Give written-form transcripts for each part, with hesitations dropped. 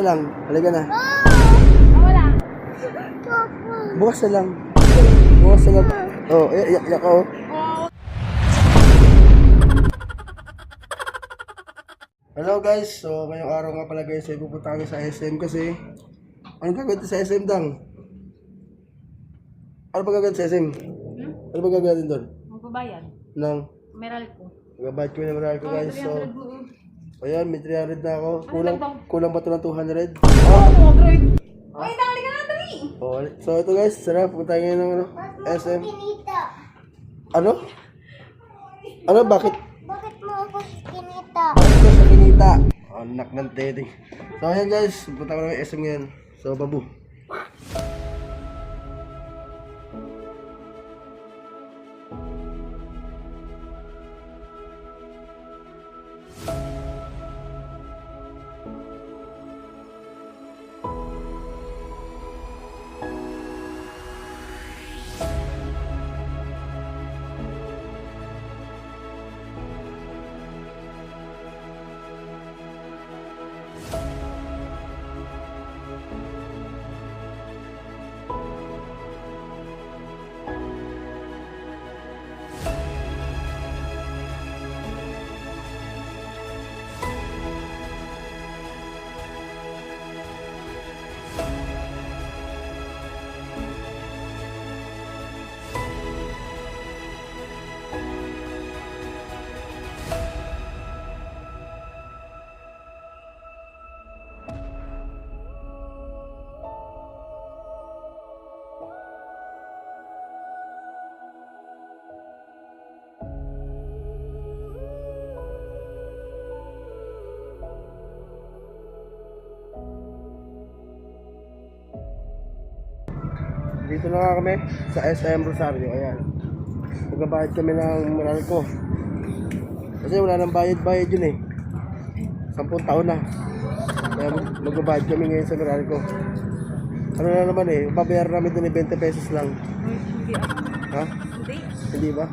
lang, halika na. Wala. Bukas na lang. Bukas na lang. Oh, iyak ako. Hello guys, so ngayong araw nga pala guys ay pupunta kami sa SM kasi ano gagawin sa SM dang? Ano ba gagawin sa SM? Ano ba gagawin doon? Magbabayad. Nang Meral ko. magabayad ko na marami ko guys. So, 300 mo. ayan, may 300 na ako. Ano Kulang ba ito ng 200? Oh, 200. Ay, tanggalin ka na, dali. Oh, so ito guys, sarap. Punta ngayon ng SM. Ano? Ano, bakit? Bakit mo ako kinita? Bakit ko siya kinita? Anak ng teddy. So ayan guys, punta ko ng SM ngayon. So, babu. Dito na nga kami sa SM Rosario. Ayan. Magbabayad kami ng moral ko. Kasi wala nang bayad-bayad yun eh. 10 taon na. Kaya magbabayad kami ngayon sa moral ko. Ano na naman eh, babayar namin doon eh 20 pesos lang. Hindi ako. Ha? Hindi. Hindi ba?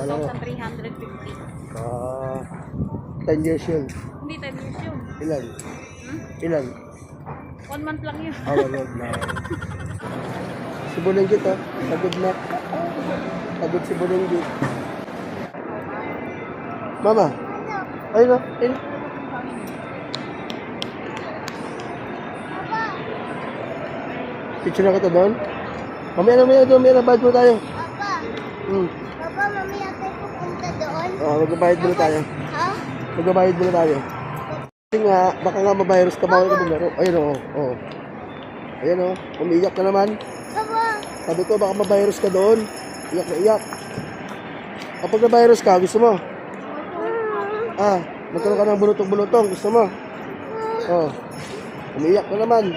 Ano mo? 1,350. 10 years yun. Hindi, 10 years yun. Ilan? Ilan? 1 month lang yun. Wag na. Si Bulinggit ha, pagod na. Pagod si Bulinggit. Mama, ayun na, ayun. Picture na kita doon. Mamaya doon, may nabad mo tayo. Papa, Hmm. Papa, mamaya tayo pupunta doon. Magbabayad muna tayo. Ha? Magbabayad muna tayo. Kasi nga, baka nga mavirus ka bawal ka maglaro. Ayun o, oh. Ayun o, umiiyak ka naman. Papa, Sabi ko, baka mavirus ka doon. Iyak na iyak. Kapag na-virus ka, gusto mo? Magkaroon ka ng bulutong-bulutong. Gusto mo? Oh. Umiiyak ka naman.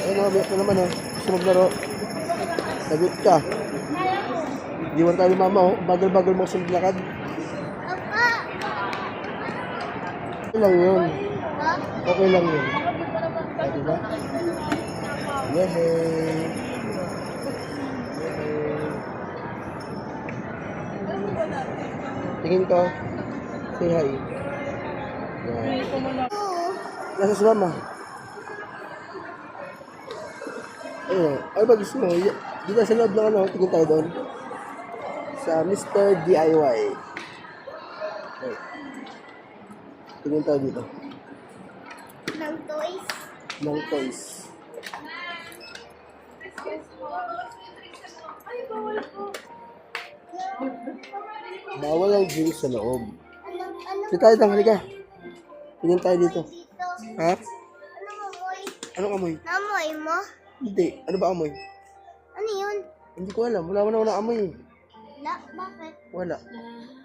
Ayun o, umiiyak ka naman o. Gusto maglaro. Sagot ka. Di man tayo ni mama o. Bagal-bagal mo sa lakad. Papa. Okay lang yun. Ha? Okay lang yun. Diba? Yehey. Tingin ko. Say hi. Yan. Nasa si mama. Ayun. Ay ba gusto mo? Dito sa loob ng ano, tingin tayo doon. Sa Mr. DIY. Okay. Tingin tayo dito. Ng toys. Ng toys. Bawal ang drinks sa loob. Ano Dito tayo, halika. Tingin tayo dito. dito? Ha? Ano amoy? Anong amoy? Namoy mo? Hindi. Ano ba amoy? Ano yun? Hindi ko alam. Wala mo na amoy. La, bakit? Wala.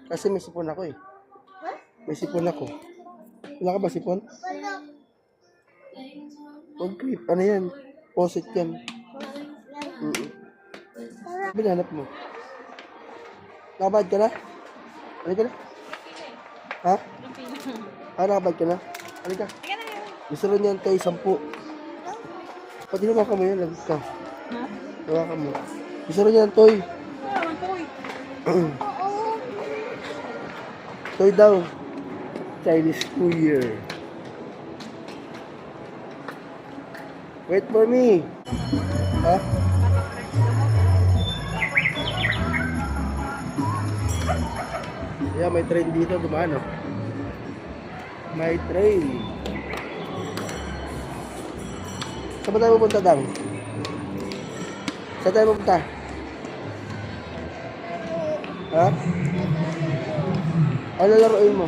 Kasi may sipon ako eh. Ha? May sipon ako. Wala ka ba sipon? Wala. Huwag clip. Ano yan? Posit yan. Binanap mo. Nakabad ka na? Halika na. Ha? Nakabad ka na? Halika. Gusto rin yan kay 10. Pati naman mo yan. Lagit ka. Ha? Hawakan mo. Gusto rin yan, toy. Wala, toy. Oo. Toy daw. Chinese New Year. Wait for me. Ha? Yeah, may train dito, dumaan, oh. May train. Saan ba tayo pupunta, Dang? Saan tayo pupunta? Ha? Ano lalaroin mo?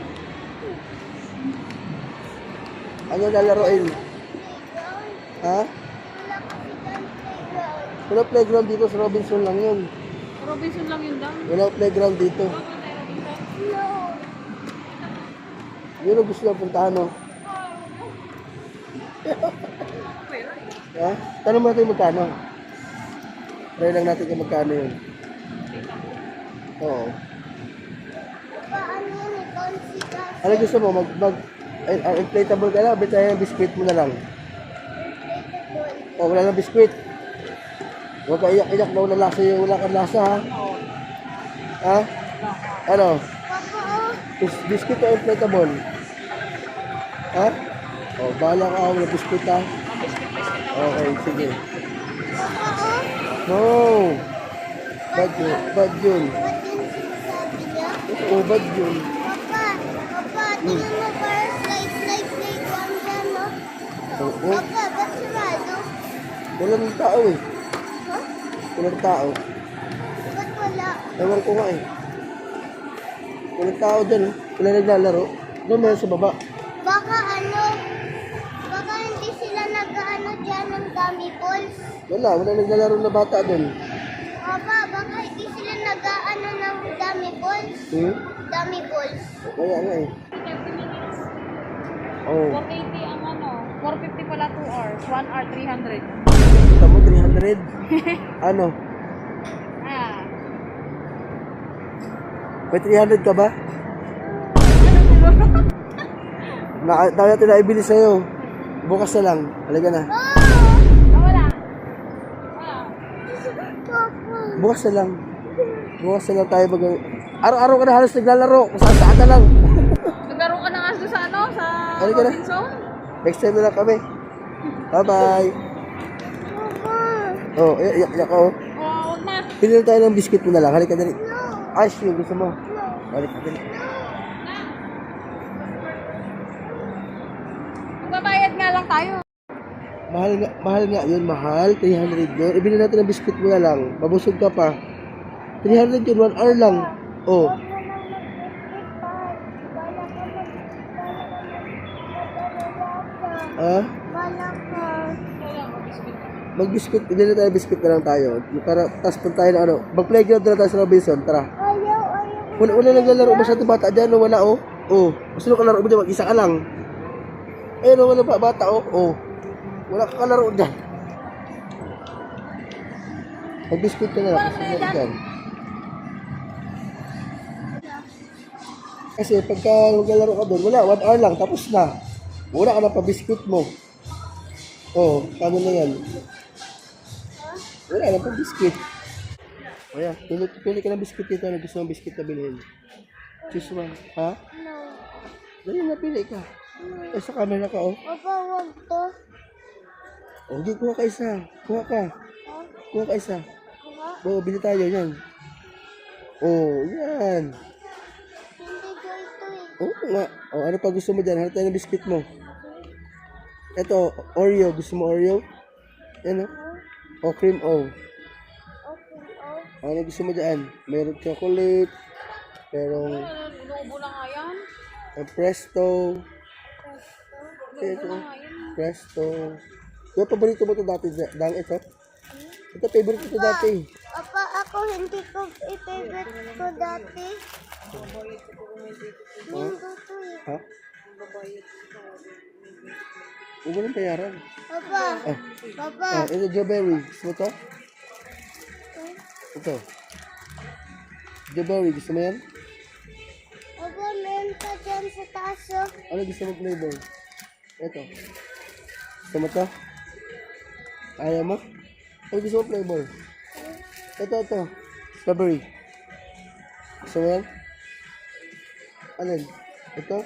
Ano lalaroin? Ha? Wala playground dito, sa Robinson lang yun. Robinson lang yun daw. Wala playground dito. Yun ang gusto lang puntahan, no? Ha? Tanong mo natin magkano? Try lang natin kung magkano yun. Oo. Paano yun? Ikaw si Gas. Ano gusto mo? Inflatable ka lang, bitay ng biskuit mo na lang. O, wala ng biskuit. Huwag ka iyak-iyak na wala lasa yung wala kang lasa, ha? Ha? Ano? Papa, oh. Biskuit o inflatable? Ha? O, bahala ka, wala biskuit, ha? Okay, sige. Papa, oh. No! Bad yun. Bad yun. Ba't yun sinasabi niya? Oo, bad yun. Papa, tingnan mo para slide one dyan, no? Oo. Papa, ba't sarado? Walang tao, eh. Ha? Walang tao. Ba't wala? Ewan ko nga, eh. Walang tao dyan, eh. Wala naglalaro. Doon meron sa baba. Baka hindi sila nag-ano dyan ng dummy balls. Wala naglalaro na bata doon. Papa, baka hindi sila nag-ano ng dummy balls. Hmm? Dummy balls. Kaya nga, eh. 30 minutes. Oo. 480 ang ano. 450 pala 2 hours. 1 hour 300. Kita mo, 300? Ano? Ah. May 300 ka ba? Tayo natin na ibili sa'yo. Bukas na lang. Halika na. Ah, wala. Ah. Papa. Bukas na lang. Bukas na lang tayo mag... Araw-araw ka na halos naglalaro. Kung saan ka lang. Naglaro ka na nga sa ano? Sa Halika na. Robinson? Next time na lang kami. Bye-bye. Papa. Oh, iyak ka, oh. Oh, wag na. Pili na tayo ng biscuit mo na lang. Halika dali. No. Ice cream, gusto mo? Halika dali. Magbabayad nga lang tayo. Mahal nga yun, mahal. 300 yun. Ibili natin ng biscuit mo na lang. Mabusog ka pa. 300 yun, 1 hour lang. Oh. Ah? Bala ka. Mag-biscuit, ibili na tayo biscuit na lang tayo. Para, tapos punta tayo na ano. Mag-playground na lang tayo sa Robinson, tara. Ayaw. Wala naglalaro masyado bata dyan, no? Wala, oh. Oh. Gusto nyo kalaro mo dyan, mag-isa ka lang. Ayun, oh, wala pa bata, oh. Oh. Wala ka kalaro dyan. Mag-biscuit ka na lang. Gusto nyo dyan. Kasi pagka maglalaro ka doon, wala, 1 hour lang, tapos na. Wala ka na pa biscuit mo. Oh, paano na yan? Wala na pa biscuit. O yan, pili ka ng biscuit dito. Ano gusto mong biscuit na bilhin? Choose one. Ha? No. Dali na, pili ka. Eh, sa camera ka, oh. Papa, wag to. Oh, di, kuha ka isa. Kuha ka. Ha? Kuha ka isa. Kuha? Oo, bili tayo, yan. Oh, yan. Hindi ko ito eh. Oo nga. Oh, ano pa gusto mo dyan? Hanap tayo ng biscuit mo. Ito, Oreo. Gusto mo Oreo? Yan, oh. O, cream O. Okay, oh. Ano gusto mo dyan? Meron chocolate. Merong Inuubo na nga yan. Presto. Inuubo Ito, na nga yan. Presto. Yung paborito mo ito dati, Dang, ito? Ito, favorite ito dati. Papa, ako hindi ko i-favorite ko dati. Hindi ko to eh. Ha? Huwag mo nang bayaran. Papa, Ah, Papa. ito, Joeberry. Gusto mo ito? Ito. Joeberry, gusto mo yan? Papa, meron pa dyan sa taas oh. Ano gusto mo flavor? Ito. Gusto mo ito? Ayaw mo? Ano gusto mo flavor? Ito. Strawberry. Gusto mo yan? Alin? Ito?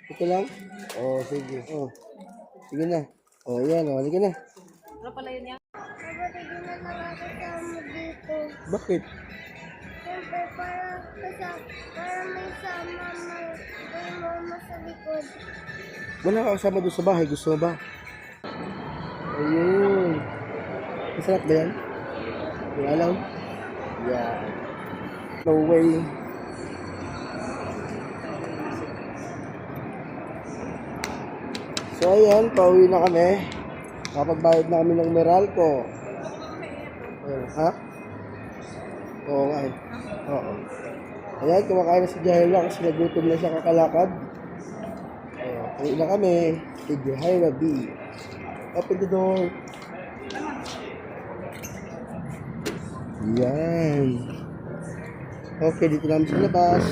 Ito lang? Oh, sige. Oh. Sige na. O, yan. O, halika na. Ano pala yun yan? Papa, hindi na lang ako kasama dito. Bakit? Siyempre, para may sama may mama sa likod. Wala ka kasama doon sa bahay. Gusto mo ba? Ayun. Masarap ba yan? Yung alam? Yan. No way. So ayan, pauwi na kami. Kapagbayad na kami ng Meralco. Ayun, ha? Oo nga eh. Oo. Ayan, kumakain na si Jaira kasi nagutom na siya kakalakad. Ayan, pauwi na kami. Si Jaira B. Open the door. Yan. Okay, dito namin sa labas.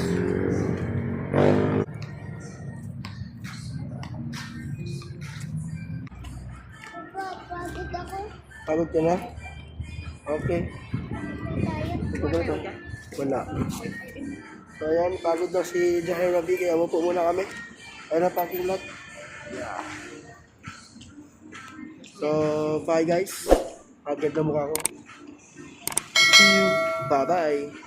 Papa, pagod ako. Pagod ka na? Okay. Tayo. Ito ba ito? Wala. So ayan, pagod daw si Jaira B. Kaya upo muna kami. Ayun ang parking lot. Yeah. So, bye guys. Agad na mukha ko. See you. Bye-bye.